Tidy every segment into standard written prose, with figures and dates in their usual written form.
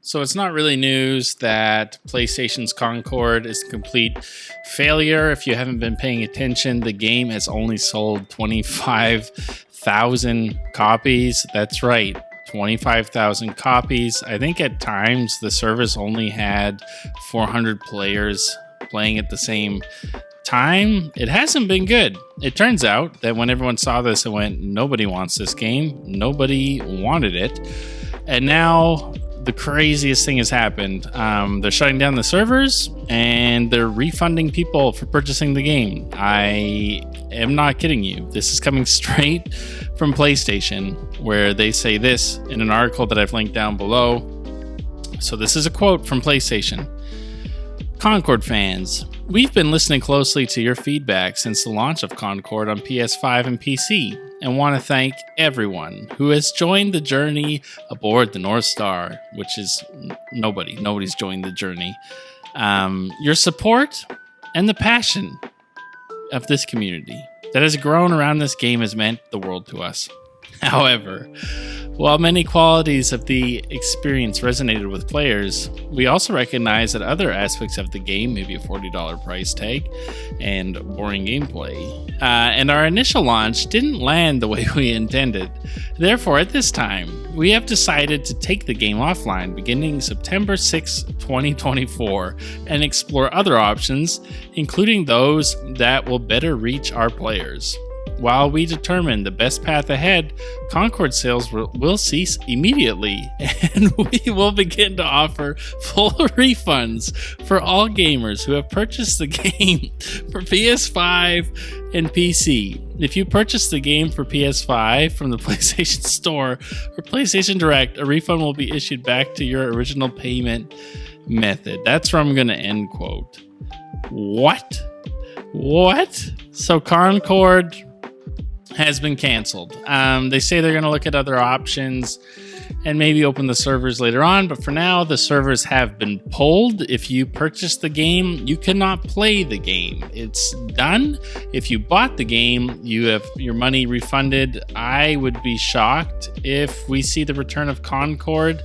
So it's not really news that PlayStation's Concord is a complete failure. If you haven't been paying attention, the game has only sold 25,000 copies. That's right, 25,000 copies. I think at times the service only had 400 players playing at the same time. It hasn't been good. It turns out that when everyone saw this, it went, nobody wants this game. Nobody wanted it. And now the craziest thing has happened. They're shutting down the servers and they're refunding people for purchasing the game. I am not kidding you. This is coming straight from PlayStation, where they say this in an article that I've linked down below. So this is a quote from PlayStation. Concord fans, we've been listening closely to your feedback since the launch of Concord on PS5 and PC, and want to thank everyone who has joined the journey aboard the North Star, which is nobody. Nobody's joined the journey. Your support and the passion of this community that has grown around this game has meant the world to us. However, while many qualities of the experience resonated with players, we also recognize that other aspects of the game, maybe a $40 price tag and boring gameplay, and our initial launch didn't land the way we intended. Therefore, at this time, we have decided to take the game offline beginning September 6, 2024, and explore other options, including those that will better reach our players. While we determine the best path ahead, Concord sales will cease immediately, and we will begin to offer full refunds for all gamers who have purchased the game for PS5 and PC. If you purchase the game for PS5 from the PlayStation Store or PlayStation Direct, a refund will be issued back to your original payment method. That's where I'm going to end quote. What? So Concord has been canceled. They say they're going to look at other options and maybe open the servers later on, but for now the servers have been pulled. If you purchase the game, you cannot play the game. It's done. If you bought the game, you have your money refunded. I would be shocked if we see the return of Concord.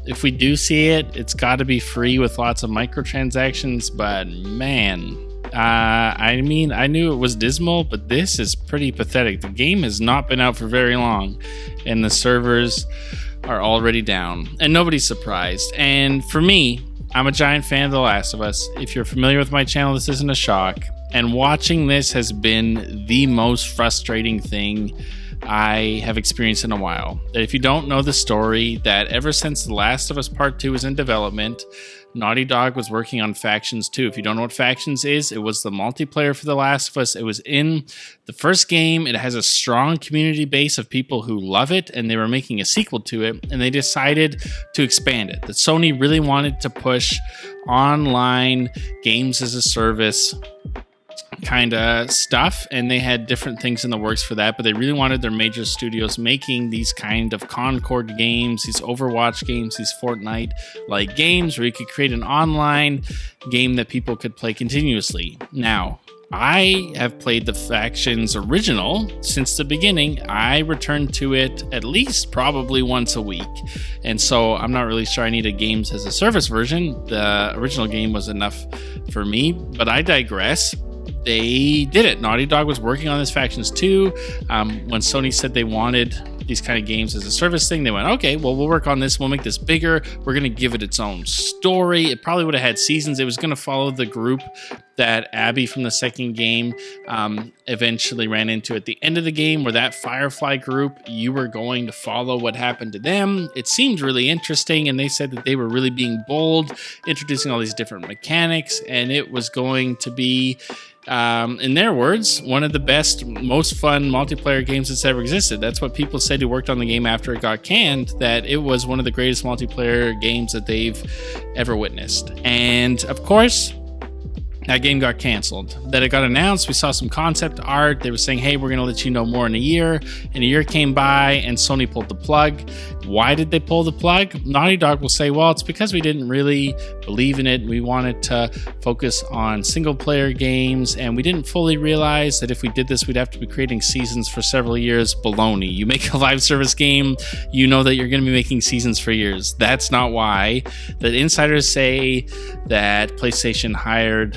If we do see it, it's got to be free with lots of microtransactions, but man, I knew it was dismal, but this is pretty pathetic. The game has not been out for very long, and the servers are already down, and nobody's surprised. And for me, I'm a giant fan of The Last of Us. If you're familiar with my channel, this isn't a shock. And watching this has been the most frustrating thing I have experienced in a while. That if you don't know the story, that ever since The Last of Us Part 2 was in development, Naughty Dog was working on Factions 2. If you don't know what Factions is, it was the multiplayer for The Last of Us. It was in the first game. It has a strong community base of people who love it, and they were making a sequel to it, and they decided to expand it. That Sony really wanted to push online games as a service kind of stuff, and they had different things in the works for that, but they really wanted their major studios making these kind of Concord games, these Overwatch games, these Fortnite like games where you could create an online game that people could play continuously. Now, I have played the Factions original since the beginning. I return to it at least probably once a week, and so I'm not really sure I need a games as a service version. The original game was enough for me, but I digress. They did it. Naughty Dog was working on this Factions 2. When Sony said they wanted these kind of games as a service thing, they went, okay, well, we'll work on this. We'll make this bigger. We're going to give it its own story. It probably would have had seasons. It was going to follow the group that Abby from the second game eventually ran into at the end of the game, where that Firefly group, you were going to follow what happened to them. It seemed really interesting, and they said that they were really being bold, introducing all these different mechanics, and it was going to be, in their words, one of the best, most fun multiplayer games that's ever existed. That's what people said who worked on the game after it got canned, that it was one of the greatest multiplayer games that they've ever witnessed. And of course, that game got canceled. Then it got announced. We saw some concept art. They were saying, hey, we're going to let you know more in a year. And a year came by and Sony pulled the plug. Why did they pull the plug? Naughty Dog will say, well, it's because we didn't really believe in it. We wanted to focus on single player games, and we didn't fully realize that if we did this, we'd have to be creating seasons for several years. Baloney. You make a live service game, you know that you're going to be making seasons for years. That's not why. The insiders say that PlayStation hired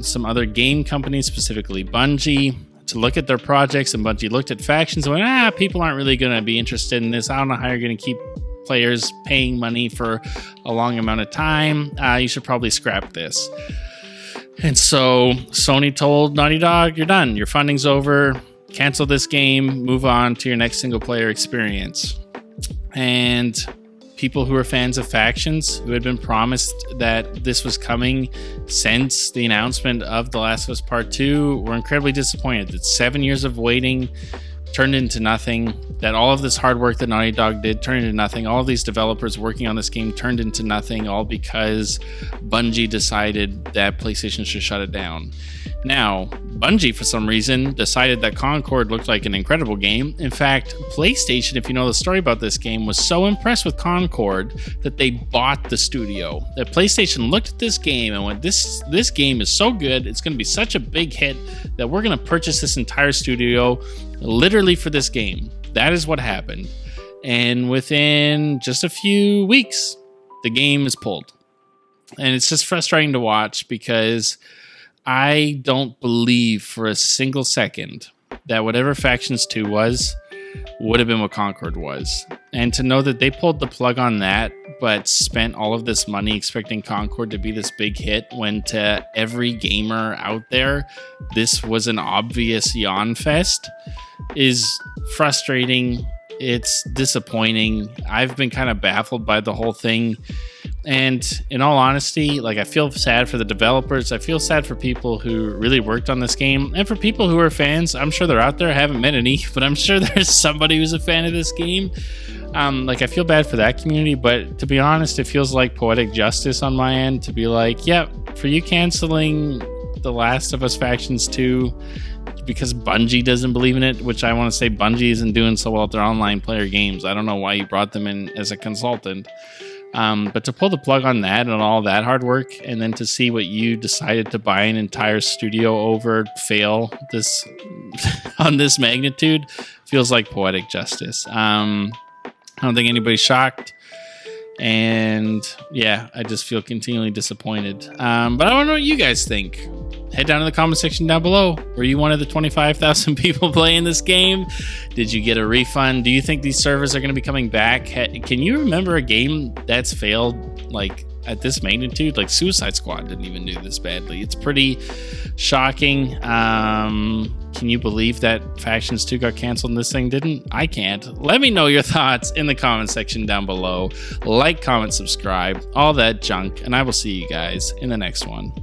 some other game companies, specifically Bungie, to look at their projects, and Bungie looked at factions and went, people aren't really going to be interested in this. I don't know how you're going to keep players paying money for a long amount of time. You should probably scrap this. And so Sony told Naughty Dog, you're done. Your funding's over. Cancel this game. Move on to your next single player experience. And people who are fans of factions, who had been promised that this was coming since the announcement of The Last of Us Part 2, were incredibly disappointed that 7 years of waiting turned into nothing, that all of this hard work that Naughty Dog did turned into nothing, all of these developers working on this game turned into nothing, all because Bungie decided that PlayStation should shut it down. Now, Bungie, for some reason, decided that Concord looked like an incredible game. In fact, PlayStation, if you know the story about this game, was so impressed with Concord that they bought the studio. That PlayStation looked at this game and went, this game is so good, it's going to be such a big hit that we're going to purchase this entire studio literally for this game. That is what happened. And within just a few weeks, the game is pulled. And it's just frustrating to watch because I don't believe for a single second that whatever Factions 2 was would have been what Concord was. And to know that they pulled the plug on that, but spent all of this money expecting Concord to be this big hit, when to every gamer out there, this was an obvious yawn fest, is frustrating. It's disappointing. I've been kind of baffled by the whole thing. And in all honesty, I feel sad for the developers. I feel sad for people who really worked on this game. And for people who are fans, I'm sure they're out there. I haven't met any, but I'm sure there's somebody who's a fan of this game. I feel bad for that community, but to be honest, it feels like poetic justice on my end to be like, for you canceling The Last of Us Factions 2 because Bungie doesn't believe in it, which I want to say Bungie isn't doing so well at their online player games. I don't know why you brought them in as a consultant. But to pull the plug on that and all that hard work, and then to see what you decided to buy an entire studio over fail this on this magnitude feels like poetic justice. I don't think anybody's shocked. And I just feel continually disappointed. But I want to know what you guys think. Head down to the comment section down below. Were you one of the 25,000 people playing this game? Did you get a refund? Do you think these servers are going to be coming back? Can you remember a game that's failed at this magnitude? Suicide Squad didn't even do this badly. It's pretty shocking. Can you believe that Factions 2 got canceled and this thing didn't? I can't. Let me know your thoughts in the comment section down below. Like, comment, subscribe, all that junk, and I will see you guys in the next one.